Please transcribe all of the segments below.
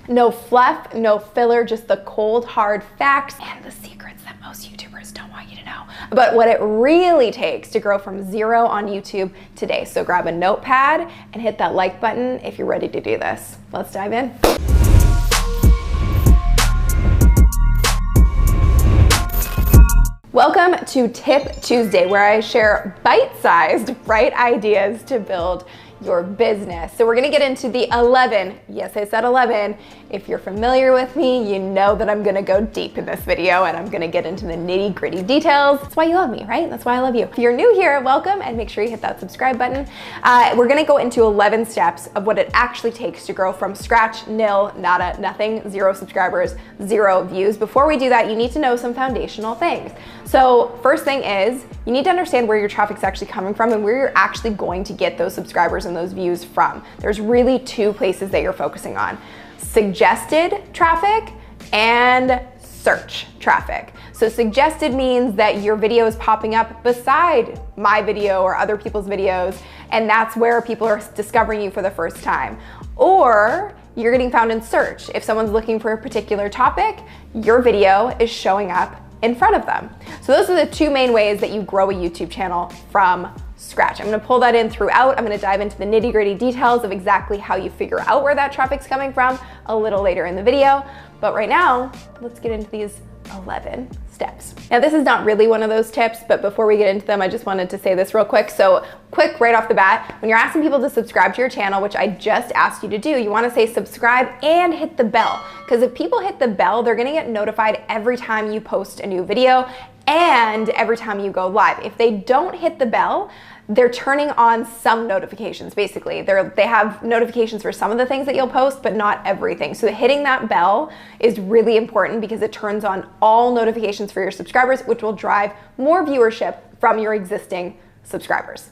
No fluff, no filler, just the cold, hard facts and the secrets that most YouTubers don't want you to know. But what it really takes to grow from zero on YouTube today. So grab a notepad and hit that like button if you're ready to do this. Let's dive in. Welcome to Tip Tuesday, where I share bite-sized, bright ideas to build your business. So we're gonna get into the 11, yes, I said 11. If you're familiar with me, you know that I'm gonna go deep in this video and I'm gonna get into the nitty-gritty details. That's why you love me, right? That's why I love you. If you're new here, welcome, and make sure you hit that subscribe button. We're gonna go into 11 steps of what it actually takes to grow from scratch, nil, nada, nothing, 0 subscribers, 0 views. Before we do that, you need to know some foundational things. So first thing is, you need to understand where your traffic's actually coming from and where you're actually going to get those subscribers and those views from. There's really 2 places that you're focusing on: suggested traffic and search traffic. So suggested means that your video is popping up beside my video or other people's videos, and that's where people are discovering you for the first time. Or you're getting found in search. If someone's looking for a particular topic, your video is showing up in front of them. So those are the 2 main ways that you grow a YouTube channel from scratch. I'm gonna pull that in throughout. I'm gonna dive into the nitty-gritty details of exactly how you figure out where that traffic's coming from a little later in the video. But right now, let's get into these 11 steps. Now, this is not really one of those tips, but before we get into them, I just wanted to say this real quick. So quick, right off the bat, when you're asking people to subscribe to your channel, which I just asked you to do, you wanna say subscribe and hit the bell. Because if people hit the bell, they're gonna get notified every time you post a new video and every time you go live. If they don't hit the bell, they're turning on some notifications, basically. They have notifications for some of the things that you'll post, but not everything. So hitting that bell is really important because it turns on all notifications for your subscribers, which will drive more viewership from your existing subscribers.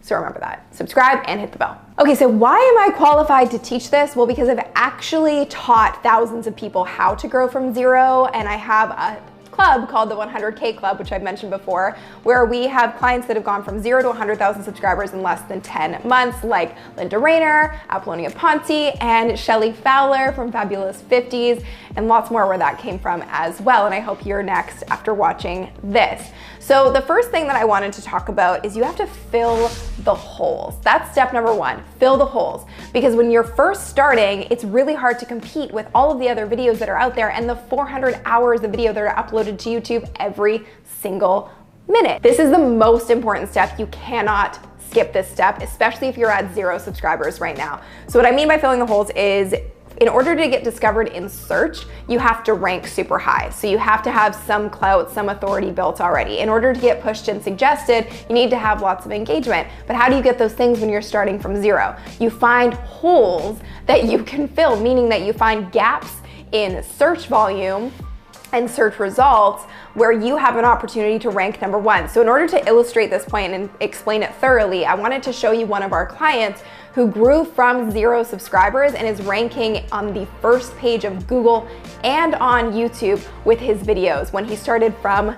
So remember that. Subscribe and hit the bell. Okay, so why am I qualified to teach this? Well, because I've actually taught thousands of people how to grow from zero, and I have a club called the 100K Club, which I've mentioned before, where we have clients that have gone from 0 to 100,000 subscribers in less than 10 months, like Linda Rayner, Apollonia Ponte, and Shelly Fowler from Fabulous 50s, and lots more where that came from as well. And I hope you're next after watching this. So the first thing that I wanted to talk about is you have to fill the holes. That's step number 1, fill the holes. Because when you're first starting, it's really hard to compete with all of the other videos that are out there and the 400 hours of video that are uploaded to YouTube every single minute. This is the most important step. You cannot skip this step, especially if you're at 0 subscribers right now. So what I mean by filling the holes is, in order to get discovered in search, you have to rank super high. So you have to have some clout, some authority built already. In order to get pushed and suggested, you need to have lots of engagement. But how do you get those things when you're starting from 0? You find holes that you can fill, meaning that you find gaps in search volume and search results where you have an opportunity to rank number 1. So in order to illustrate this point and explain it thoroughly, I wanted to show you one of our clients who grew from 0 subscribers and is ranking on the first page of Google and on YouTube with his videos when he started from.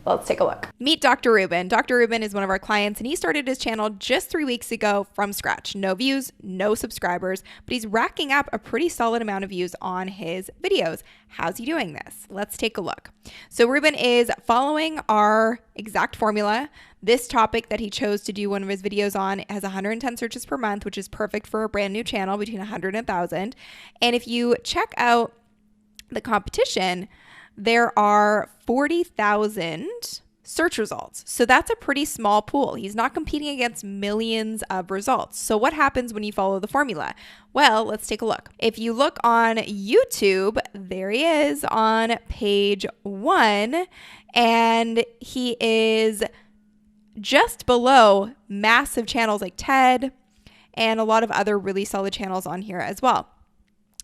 Let's take a look. Meet Dr. Repin. Dr. Repin is one of our clients, and he started his channel just 3 weeks ago from scratch. No views, no subscribers, but he's racking up a pretty solid amount of views on his videos. How's he doing this? Let's take a look. So Repin is following our exact formula. This topic that he chose to do one of his videos on has 110 searches per month, which is perfect for a brand new channel, between 100 and 1,000. And if you check out the competition, there are 40,000 search results. So that's a pretty small pool. He's not competing against millions of results. So what happens when you follow the formula? Well, let's take a look. If you look on YouTube, there he is on page 1, and he is just below massive channels like TED and a lot of other really solid channels on here as well.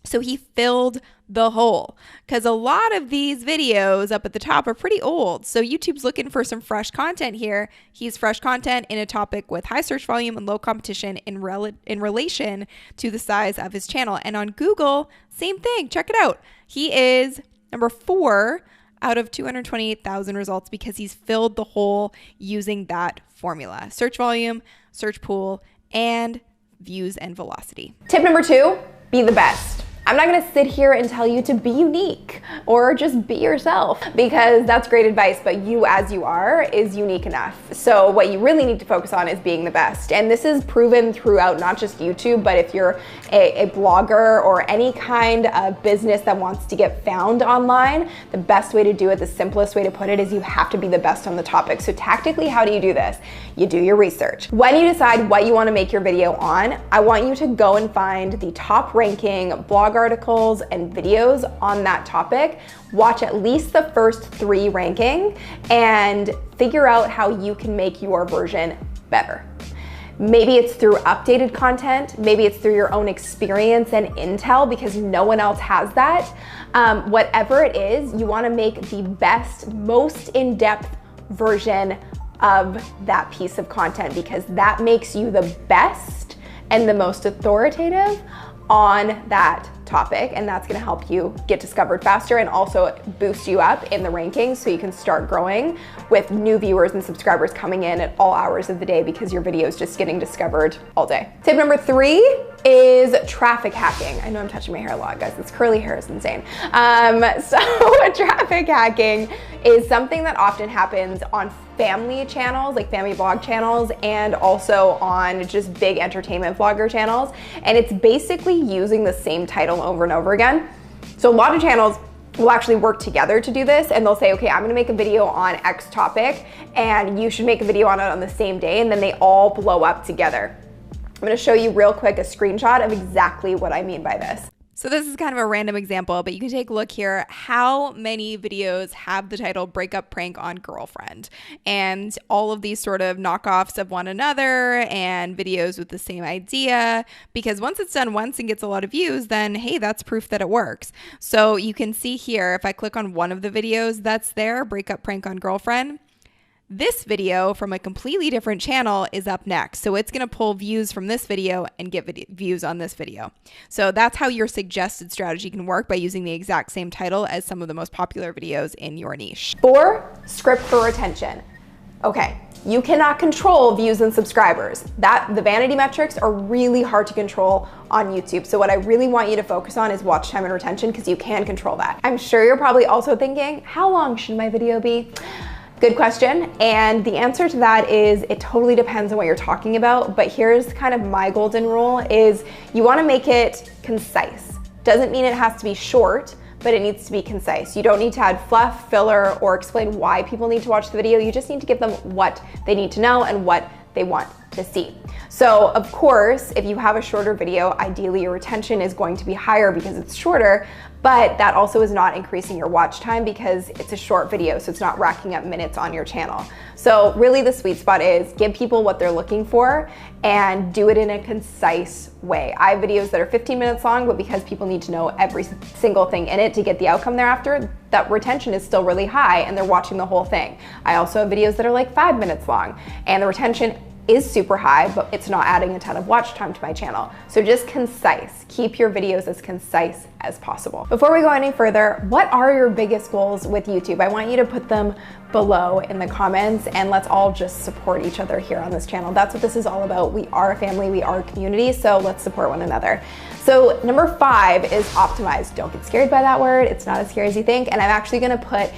So he filled the hole because a lot of these videos up at the top are pretty old. So YouTube's looking for some fresh content here. He's fresh content in a topic with high search volume and low competition in relation to the size of his channel. And on Google, same thing. Check it out. He is number 4 out of 228,000 results because he's filled the hole using that formula: search volume, search pool, and views and velocity. Tip number 2, be the best. I'm not gonna sit here and tell you to be unique or just be yourself, because that's great advice, but you as you are is unique enough. So what you really need to focus on is being the best. And this is proven throughout not just YouTube, but if you're a blogger or any kind of business that wants to get found online, the best way to do it, the simplest way to put it, is you have to be the best on the topic. So tactically, how do you do this? You do your research. When you decide what you want to make your video on, I want you to go and find the top ranking blog articles and videos on that topic. Watch at least the first 3 ranking and figure out how you can make your version better. Maybe it's through updated content, maybe it's through your own experience and intel because no one else has that. Whatever it is, you want to make the best, most in-depth version of that piece of content, because that makes you the best and the most authoritative on that topic, and that's gonna help you get discovered faster and also boost you up in the rankings so you can start growing with new viewers and subscribers coming in at all hours of the day because your video is just getting discovered all day. Tip number 3 is traffic hacking. I know I'm touching my hair a lot, guys. This curly hair is insane. So traffic hacking is something that often happens on family channels, like family vlog channels, and also on just big entertainment vlogger channels. And it's basically using the same title over and over again. So a lot of channels will actually work together to do this, and they'll say, okay, I'm gonna make a video on X topic and you should make a video on it on the same day, and then they all blow up together. I'm gonna show you real quick a screenshot of exactly what I mean by this. So this is kind of a random example, but you can take a look here. How many videos have the title Breakup Prank on Girlfriend? And all of these sort of knockoffs of one another and videos with the same idea, because once it's done once and gets a lot of views, then hey, that's proof that it works. So you can see here, if I click on one of the videos that's there, Breakup Prank on Girlfriend, this video from a completely different channel is up next. So it's gonna pull views from this video and get views on this video. So that's how your suggested strategy can work, by using the exact same title as some of the most popular videos in your niche. 4, script for retention. Okay, you cannot control views and subscribers. The vanity metrics are really hard to control on YouTube. So what I really want you to focus on is watch time and retention, because you can control that. I'm sure you're probably also thinking, how long should my video be? Good question, and the answer to that is it totally depends on what you're talking about, but here's kind of my golden rule is you wanna make it concise. Doesn't mean it has to be short, but it needs to be concise. You don't need to add fluff, filler, or explain why people need to watch the video. You just need to give them what they need to know and what they want to see. So of course, if you have a shorter video, ideally your retention is going to be higher because it's shorter, but that also is not increasing your watch time because it's a short video, so it's not racking up minutes on your channel. So really the sweet spot is give people what they're looking for and do it in a concise way. I have videos that are 15 minutes long, but because people need to know every single thing in it to get the outcome they're after, that retention is still really high and they're watching the whole thing. I also have videos that are like 5 minutes long and the retention is super high, but it's not adding a ton of watch time to my channel. So just concise. Keep your videos as concise as possible. Before we go any further, what are your biggest goals with YouTube? I want you to put them below in the comments, and let's all just support each other here on this channel. That's what this is all about. We are a family, we are a community, so let's support one another. So number 5 is optimize. Don't get scared by that word. It's not as scary as you think. And I'm actually gonna put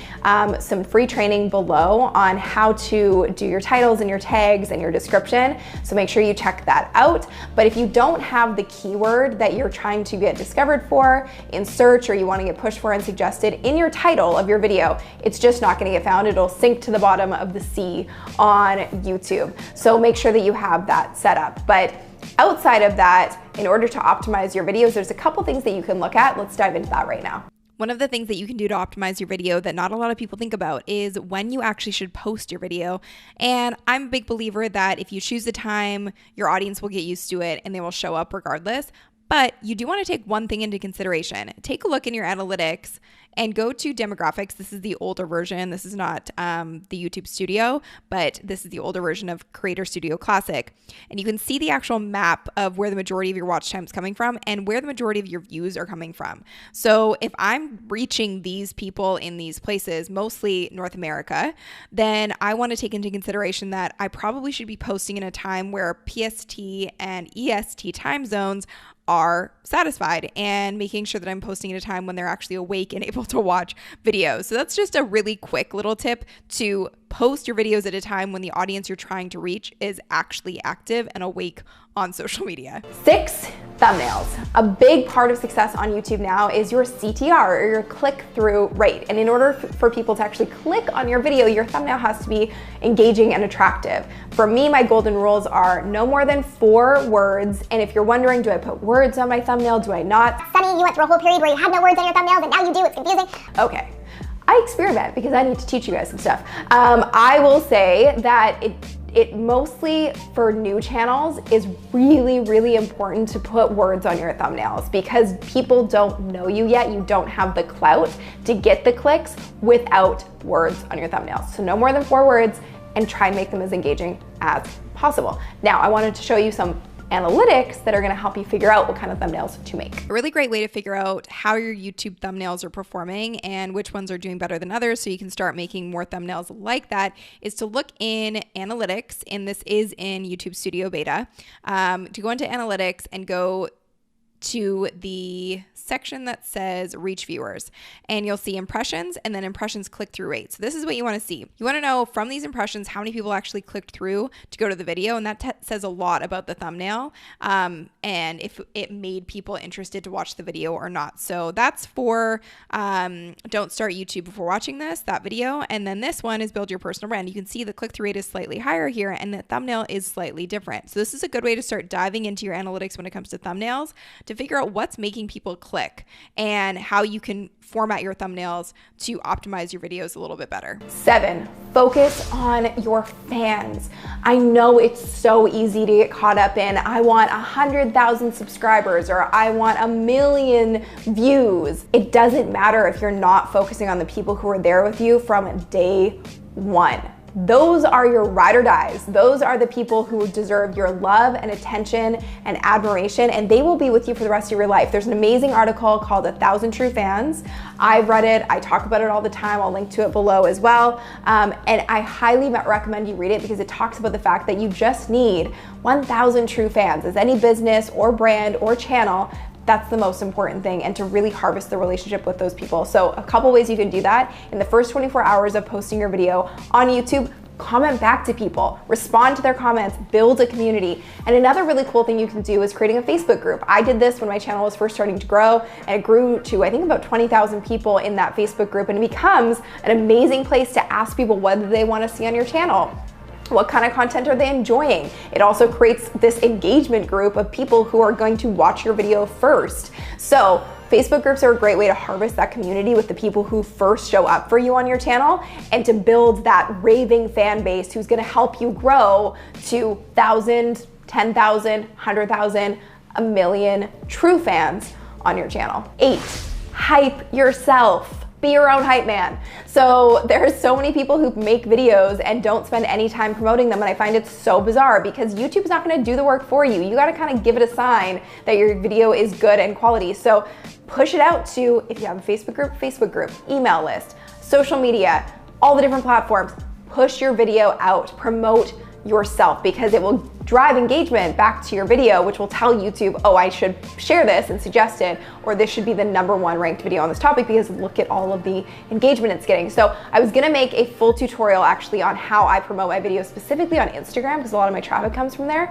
some free training below on how to do your titles and your tags and your description. So make sure you check that out. But if you don't have the keyword that you're trying to get discovered for in search, or you wanna get pushed for and suggested in your title of your video, it's just not gonna get found. It'll sink to the bottom of the sea on YouTube. So make sure that you have that set up. But outside of that, in order to optimize your videos, there's a couple things that you can look at. Let's dive into that right now. One of the things that you can do to optimize your video that not a lot of people think about is when you actually should post your video. And I'm a big believer that if you choose the time, your audience will get used to it and they will show up regardless. But you do want to take one thing into consideration. Take a look in your analytics and go to demographics. This is the older version. This is not the YouTube Studio, but this is the older version of Creator Studio Classic. And you can see the actual map of where the majority of your watch time is coming from and where the majority of your views are coming from. So if I'm reaching these people in these places, mostly North America, then I want to take into consideration that I probably should be posting in a time where PST and EST time zones are satisfied, and making sure that I'm posting at a time when they're actually awake and able to watch videos. So that's just a really quick little tip to post your videos at a time when the audience you're trying to reach is actually active and awake on social media. 6, thumbnails. A big part of success on YouTube now is your CTR, or your click-through rate. And in order for people to actually click on your video, your thumbnail has to be engaging and attractive. For me, my golden rules are no more than 4 words. And if you're wondering, do I put words on my thumbnail? Do I not? Sunny, you went through a whole period where you had no words on your thumbnails, and now you do. It's confusing. Okay. I experiment because I need to teach you guys some stuff. I will say that it mostly for new channels is really, really important to put words on your thumbnails, because people don't know you yet. You don't have the clout to get the clicks without words on your thumbnails. So no more than 4 words, and try and make them as engaging as possible. Now, I wanted to show you some analytics that are gonna help you figure out what kind of thumbnails to make. A really great way to figure out how your YouTube thumbnails are performing and which ones are doing better than others, so you can start making more thumbnails like that, is to look in analytics, and this is in YouTube Studio Beta, to go into analytics and go to the section that says reach viewers, and you'll see impressions and then impressions click-through rate. So this is what you want to see. You want to know from these impressions how many people actually clicked through to go to the video, and that says a lot about the thumbnail and if it made people interested to watch the video or not. So that's for don't start YouTube before watching that video. And then this one is build your personal brand. You can see the click-through rate is slightly higher here, and the thumbnail is slightly different. So this is a good way to start diving into your analytics when it comes to thumbnails, to figure out what's making people click and how you can format your thumbnails to optimize your videos a little bit better. 7, focus on your fans. I know it's so easy to get caught up in, I want 100,000 subscribers, or I want 1 million views. It doesn't matter if you're not focusing on the people who are there with you from day 1. Those are your ride or dies. Those are the people who deserve your love and attention and admiration, and they will be with you for the rest of your life. There's an amazing article called 1,000 True Fans. I've read it, I talk about it all the time. I'll link to it below as well. And I highly recommend you read it, because it talks about the fact that you just need 1,000 true fans. As any business or brand or channel, that's the most important thing, and to really harvest the relationship with those people. So a couple ways you can do that. In the first 24 hours of posting your video on YouTube, comment back to people, respond to their comments, build a community. And another really cool thing you can do is creating a Facebook group. I did this when my channel was first starting to grow, and it grew to, I think, about 20,000 people in that Facebook group, and it becomes an amazing place to ask people what they want to see on your channel. What kind of content are they enjoying? It also creates this engagement group of people who are going to watch your video first. So Facebook groups are a great way to harvest that community with the people who first show up for you on your channel, and to build that raving fan base who's gonna help you grow to 1,000, 10,000, 100,000, 1 million true fans on your channel. 8, hype yourself. Be your own hype man. So there's so many people who make videos and don't spend any time promoting them, and I find it so bizarre, because YouTube's not gonna do the work for you. You gotta kind of give it a sign that your video is good and quality. So push it out to, if you have a Facebook group, email list, social media, all the different platforms. Push your video out, promote yourself, because it will drive engagement back to your video, which will tell YouTube, oh, I should share this and suggest it, or this should be the #1 ranked video on this topic, because look at all of the engagement it's getting. So I was gonna make a full tutorial actually on how I promote my videos specifically on Instagram, because a lot of my traffic comes from there.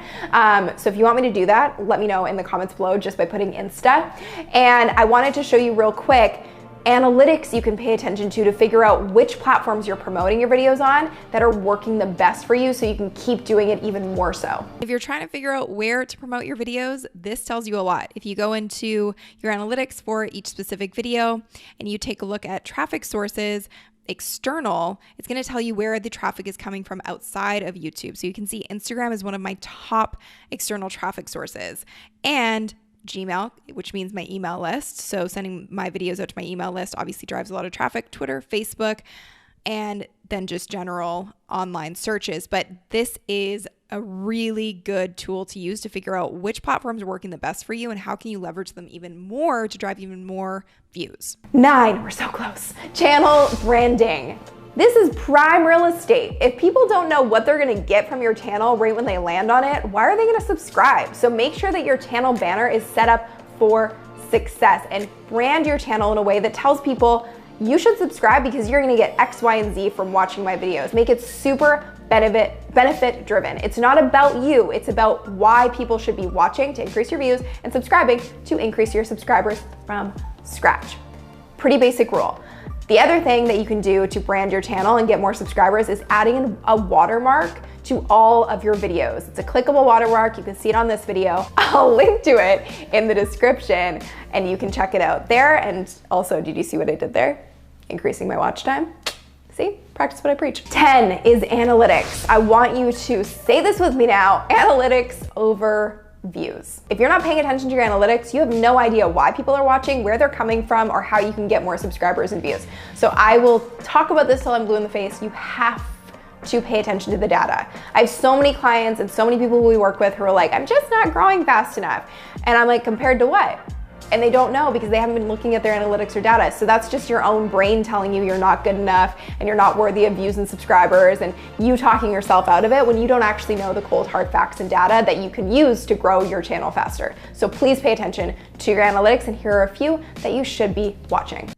So if you want me to do that, let me know in the comments below just by putting Insta. And I wanted to show you real quick analytics you can pay attention to figure out which platforms you're promoting your videos on that are working the best for you, so you can keep doing it even more so. If you're trying to figure out where to promote your videos, this tells you a lot. If you go into your analytics for each specific video and you take a look at traffic sources, external, it's going to tell you where the traffic is coming from outside of YouTube. So you can see Instagram is one of my top external traffic sources, and Gmail, which means my email list. So sending my videos out to my email list obviously drives a lot of traffic, Twitter, Facebook, and then just general online searches. But this is a really good tool to use to figure out which platforms are working the best for you and how can you leverage them even more to drive even more views. 9, we're so close. Channel branding. This is prime real estate. If people don't know what they're gonna get from your channel right when they land on it, why are they gonna subscribe? So make sure that your channel banner is set up for success and brand your channel in a way that tells people you should subscribe because you're gonna get X, Y, and Z from watching my videos. Make it super benefit driven. It's not about you, it's about why people should be watching to increase your views and subscribing to increase your subscribers from scratch. Pretty basic rule. The other thing that you can do to brand your channel and get more subscribers is adding a watermark to all of your videos. It's a clickable watermark. You can see it on this video. I'll link to it in the description and you can check it out there. And also, did you see what I did there? Increasing my watch time. See, practice what I preach. 10 is analytics. I want you to say this with me now, analytics over views. If you're not paying attention to your analytics, you have no idea why people are watching, where they're coming from, or how you can get more subscribers and views. So I will talk about this till I'm blue in the face. You have to pay attention to the data. I have so many clients and so many people we work with who are like, I'm just not growing fast enough. And I'm like, compared to what? And they don't know because they haven't been looking at their analytics or data. So that's just your own brain telling you you're not good enough and you're not worthy of views and subscribers, and you talking yourself out of it when you don't actually know the cold hard facts and data that you can use to grow your channel faster. So please pay attention to your analytics, and here are a few that you should be watching.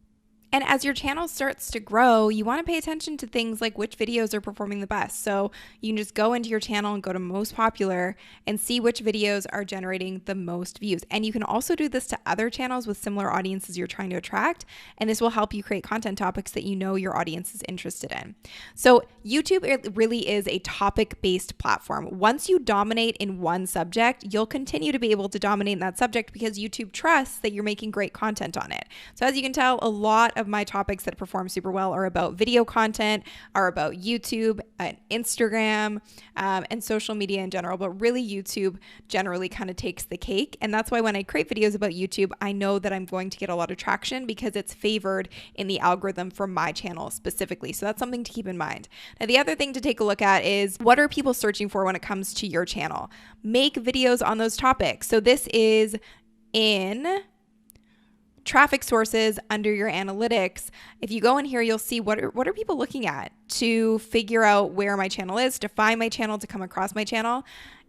And as your channel starts to grow, you want to pay attention to things like which videos are performing the best. So you can just go into your channel and go to most popular and see which videos are generating the most views. And you can also do this to other channels with similar audiences you're trying to attract. And this will help you create content topics that you know your audience is interested in. So YouTube, it really is a topic-based platform. Once you dominate in one subject, you'll continue to be able to dominate in that subject because YouTube trusts that you're making great content on it. So as you can tell, a lot of my topics that perform super well are about video content, are about YouTube and Instagram, and social media in general, but really YouTube generally kind of takes the cake. And that's why when I create videos about YouTube, I know that I'm going to get a lot of traction because it's favored in the algorithm for my channel specifically. So that's something to keep in mind. Now, the other thing to take a look at is what are people searching for when it comes to your channel? Make videos on those topics. So this is in traffic sources under your analytics. If you go in here, you'll see what are people looking at to figure out where my channel is, to find my channel, to come across my channel,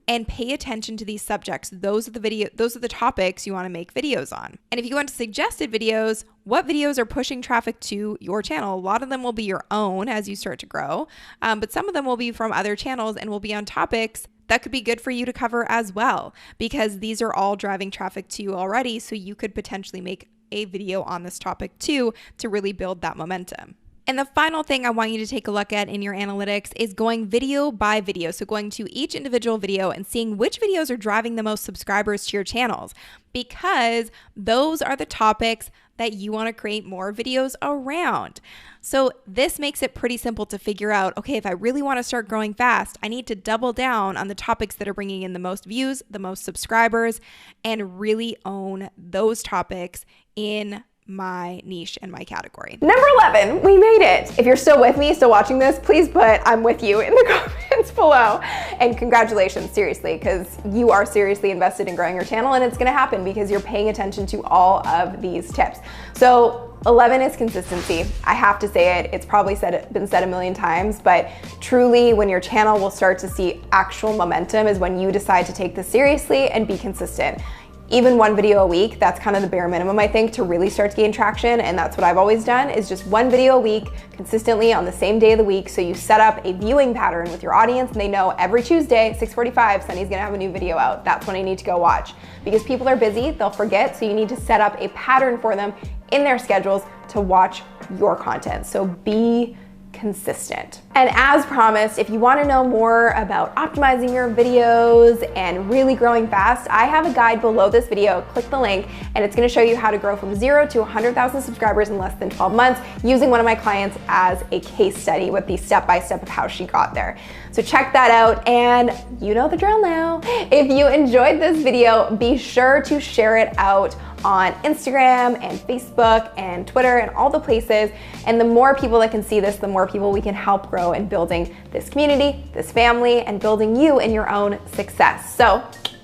and pay attention to these subjects. Those are the topics you want to make videos on. And if you go into suggested videos, what videos are pushing traffic to your channel? A lot of them will be your own as you start to grow, but some of them will be from other channels and will be on topics that could be good for you to cover as well, because these are all driving traffic to you already. So you could potentially make a video on this topic too to really build that momentum. And the final thing I want you to take a look at in your analytics is going video by video. So going to each individual video and seeing which videos are driving the most subscribers to your channels, because those are the topics that you want to create more videos around. So this makes it pretty simple to figure out, okay, if I really want to start growing fast, I need to double down on the topics that are bringing in the most views, the most subscribers, and really own those topics in my niche and my category. Number 11, we made it. If you're still with me, still watching this, please put I'm with you in the comments below. And congratulations, seriously, because you are seriously invested in growing your channel, and it's gonna happen because you're paying attention to all of these tips. So 11 is consistency. I have to say it. It's probably been said a million times, but truly when your channel will start to see actual momentum is when you decide to take this seriously and be consistent. Even one video a week, that's kind of the bare minimum, I think, to really start to gain traction. And that's what I've always done, is just one video a week consistently on the same day of the week. So you set up a viewing pattern with your audience and they know every Tuesday, 6:45, Sunny's gonna have a new video out. That's when I need to go watch. Because people are busy, they'll forget. So you need to set up a pattern for them in their schedules to watch your content. So be consistent. And as promised, if you want to know more about optimizing your videos and really growing fast, I have a guide below this video. Click the link and it's going to show you how to grow from 0 to 100,000 subscribers in less than 12 months using one of my clients as a case study with the step-by-step of how she got there. So check that out, and you know the drill now. If you enjoyed this video, be sure to share it out on Instagram and Facebook and Twitter and all the places. And the more people that can see this, the more people we can help grow in building this community, this family, and building you in your own success. So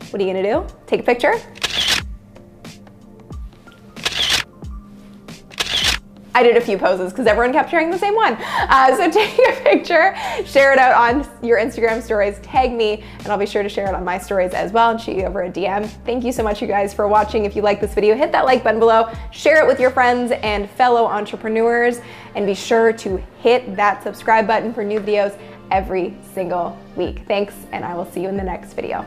what are you gonna do? Take a picture, I did a few poses because everyone kept sharing the same one. So take a picture, share it out on your Instagram stories, tag me, and I'll be sure to share it on my stories as well and shoot you over a DM. Thank you so much, you guys, for watching. If you like this video, hit that like button below, share it with your friends and fellow entrepreneurs, and be sure to hit that subscribe button for new videos every single week. Thanks, and I will see you in the next video.